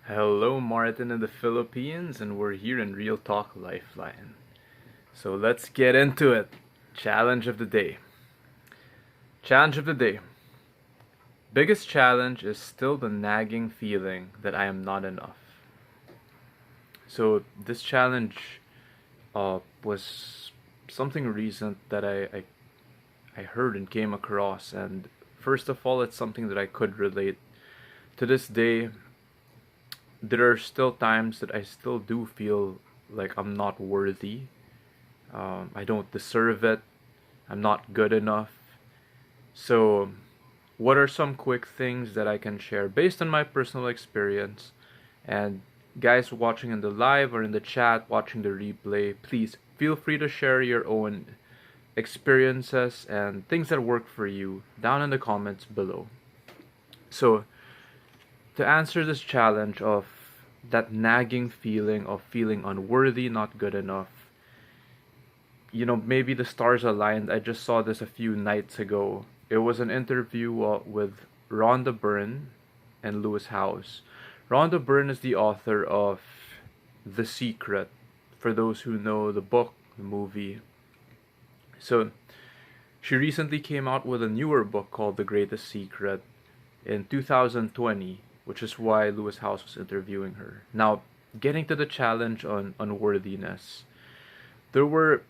Hello, Martin in the Philippines, and we're here in Real Talk Lifeline. So let's get into it. Challenge of the day. Challenge of the day. Biggest challenge is still the nagging feeling that I am not enough. So this challenge was something recent that I heard and came across, and first of all, it's something that I could relate. To this day, there are still times that I still do feel like I'm not worthy. I don't deserve it. I'm not good enough. So, what are some quick things that I can share based on my personal experience? And guys watching in the live or in the chat, watching the replay, please feel free to share your own experiences and things that work for you down in the comments below. So, to answer this challenge of that nagging feeling of feeling unworthy, not good enough, maybe the stars aligned. I just saw this a few nights ago. It was an interview with Rhonda Byrne and Lewis House. Rhonda Byrne is the author of The Secret, for those who know the book, the movie. So she recently came out with a newer book called The Greatest Secret in 2020, which is why Lewis House was interviewing her. Now, getting to the challenge on unworthiness, there were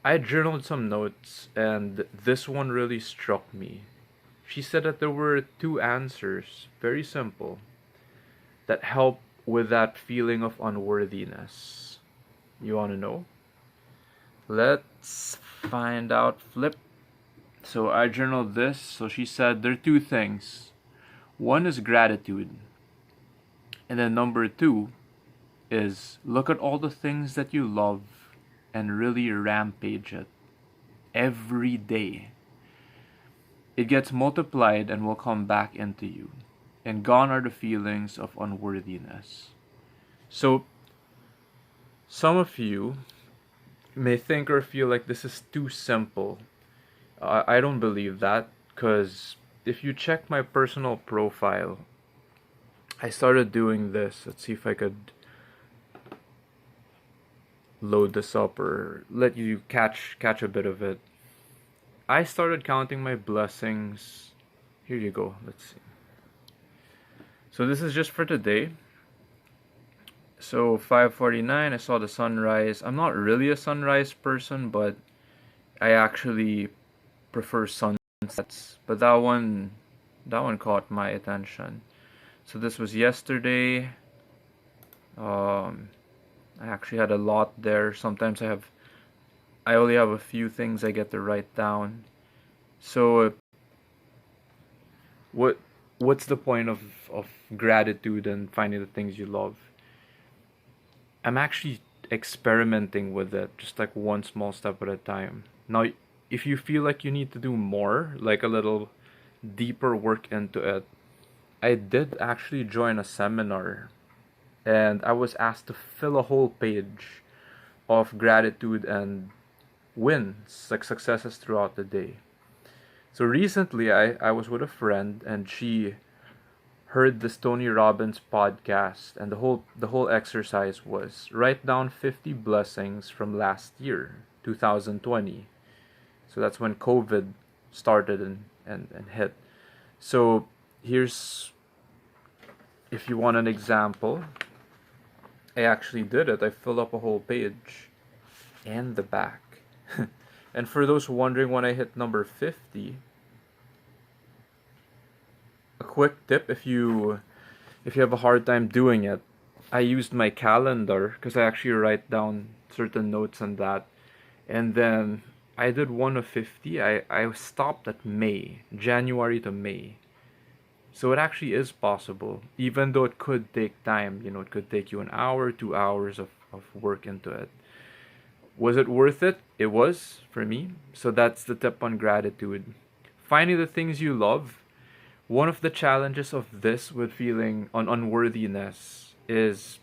I journaled some notes, and this one really struck me. She said that there were two answers, very simple, that help with that feeling of unworthiness. You want to know? Let's find out. Flip. So I journaled this. So she said there are two things. One is gratitude, and then number two is look at all the things that you love and really rampage it every day. It gets multiplied and will come back into you. And gone are the feelings of unworthiness. So, some of you may think or feel like this is too simple. I don't believe that, because if you check my personal profile, I started doing this. Let's see if I could load this up or let you catch a bit of it. I started counting my blessings. Here you go. Let's see. So this is just for today. So 5:49, I saw the sunrise. I'm not really a sunrise person, but I actually prefer sunsets. But that one caught my attention. So this was yesterday. I actually had a lot there. Sometimes I only have a few things I get to write down. So what's the point of gratitude and finding the things you love? I'm actually experimenting with it, just like one small step at a time. Now, if you feel like you need to do more, like a little deeper work into it, I did actually join a seminar, and I was asked to fill a whole page of gratitude and wins, like successes throughout the day. So recently, I was with a friend, and she heard this Tony Robbins podcast, and the whole exercise was write down 50 blessings from last year, 2020. So that's when COVID started and hit. So here's, if you want an example, I actually did it. I filled up a whole page and the back. And for those wondering when I hit number 50, a quick tip if you have a hard time doing it, I used my calendar because I actually write down certain notes on that. And then I did one of 50. I stopped at May, January to May. So it actually is possible, even though it could take time. It could take you an hour, 2 hours of work into it. Was it worth it? It was for me. So that's the tip on gratitude. Finding the things you love. One of the challenges of this with feeling on unworthiness is,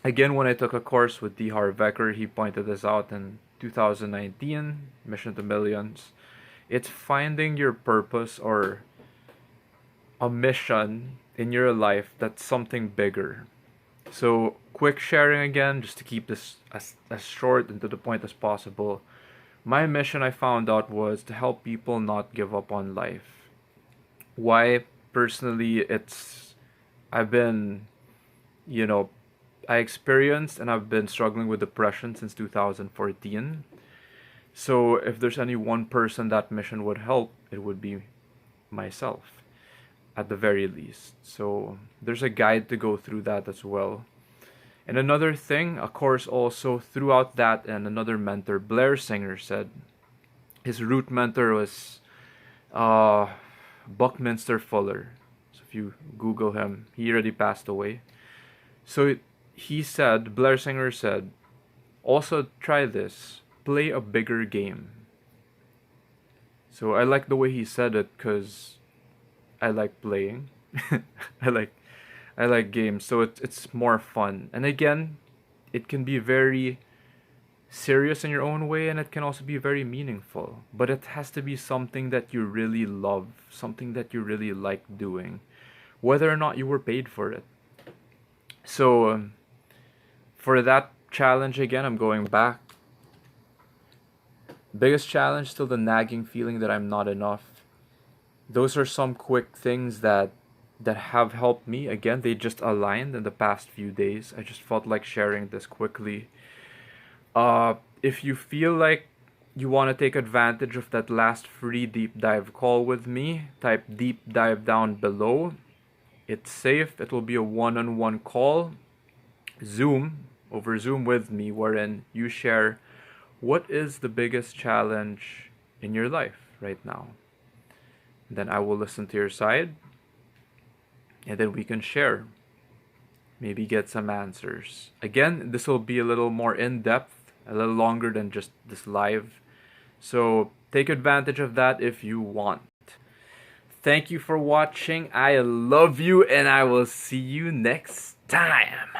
again, when I took a course with D. Harvecker, he pointed this out in 2019, Mission to Millions. It's finding your purpose or a mission in your life that's something bigger. So, quick sharing again, just to keep this as short and to the point as possible. My mission, I found out, was to help people not give up on life. Why? Personally, I've been, you know, I experienced and I've been struggling with depression since 2014. So, if there's any one person that mission would help, it would be myself, at the very least. So, there's a guide to go through that as well. And another thing, of course, also throughout that, and another mentor, Blair Singer, said his root mentor was uh, Buckminster Fuller. So if you Google him, he already passed away. So he said, Blair Singer said, also try this, play a bigger game. So I like the way he said it because I like playing. I like I like games, so it's more fun. And again, it can be very serious in your own way, and it can also be very meaningful. But it has to be something that you really love, something that you really like doing, whether or not you were paid for it. So for that challenge again, I'm going back. Biggest challenge, still the nagging feeling that I'm not enough. Those are some quick things that have helped me. Again, they just aligned in the past few days. I just felt like sharing this quickly. If you feel like you want to take advantage of that last free deep dive call with me, type deep dive down below. It's safe. It will be a one-on-one call, over Zoom with me, wherein you share what is the biggest challenge in your life right now. Then I will listen to your side, and then we can share, maybe get some answers. Again, this will be a little more in-depth, a little longer than just this live. So take advantage of that if you want. Thank you for watching. I love you, and I will see you next time.